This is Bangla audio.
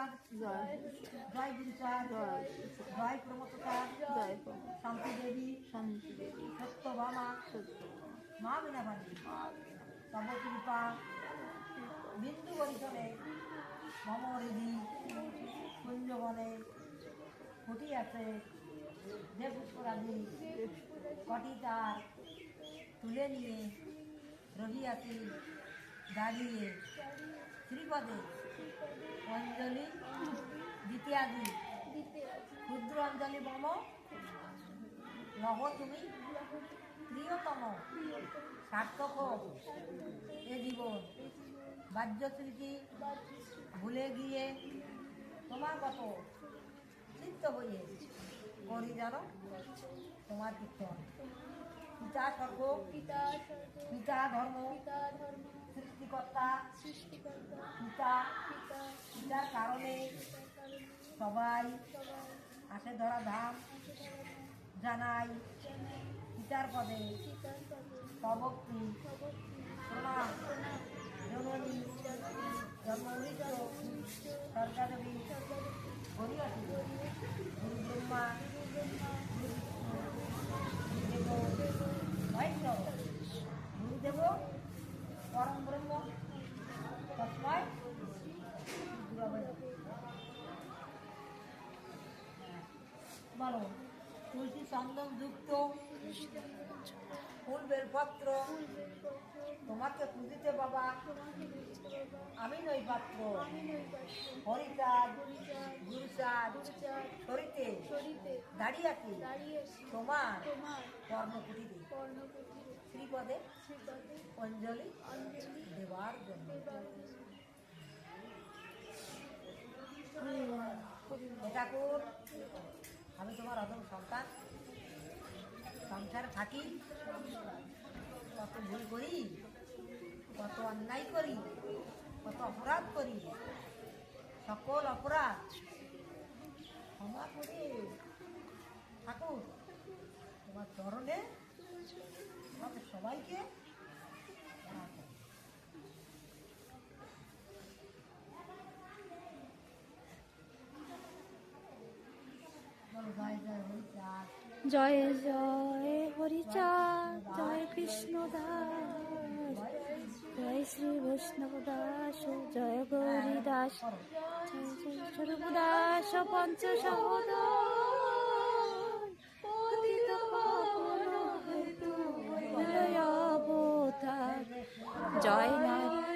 চাঁদ, জয় গুরুচাঁদ, জয় প্রমথচাঁদ, শান্তি দেবী, সত্যভামা, মা বীণাপাণি, তব কৃপা বিন্দু বরিশনে মম হৃদি কুঞ্জবনে ফুটি আছে যে পুষ্পরাজি কটি তার তুলে নিয়ে রহিয়াছি দাঁড়িয়ে শ্রীপদে অঞ্জলি দ্বিতীয়াদি ক্ষুদ্র অঞ্জলি মম লহ তুমি প্রিয়তম সার্থক এ জীবন বাহ্য স্মৃতি ভুলে গিয়ে তোমার কত চিত্ত হয়ে করি জানো তোমার কীর্তন পিতা স্বর্গ পিতা ধর্ম সৃষ্টিকর্তা পিতা পিতার কারণে সবাই আসে ধরা ধাম জানাই পিতার পদে তবক্তি প্রণাম জননী জন্মমৃত সরকারবী হরিয়াসী গুরু ব্রহ্মা গুরুদেব বৈষ্ণব গুরুদেব পরম ব্রহ্ম তস্মৈ গুরবে বলো তুলসী চন্দন যুক্ত ফুল বেলপত্র তোমাকে পুজিতে বাবা আমি নই পাত্র হরিচাঁদ গুরুচাঁদ সরিতে দাঁড়িয়ে আছি তোমার কর্ণকুটিরে শ্রীপদে অঞ্জলি দেবার জন্য ঠাকুর আমি তোমার অদম সন্তান সংসারে থাকি কত ভুল করি কত অন্যায় করি কত অপরাধ করি সকল অপরাধ ক্ষমা করে ঠাকুর তোমার চরণে আমাদের সবাইকে জয় জয় হরিচাঁদ জয় কৃষ্ণ দাস জয় শ্রী বৈষ্ণব দাস জয় গৌরী দাস জয় জয় স্বরূপ দাস পঞ্চ সহোদর জয় নারায়ণ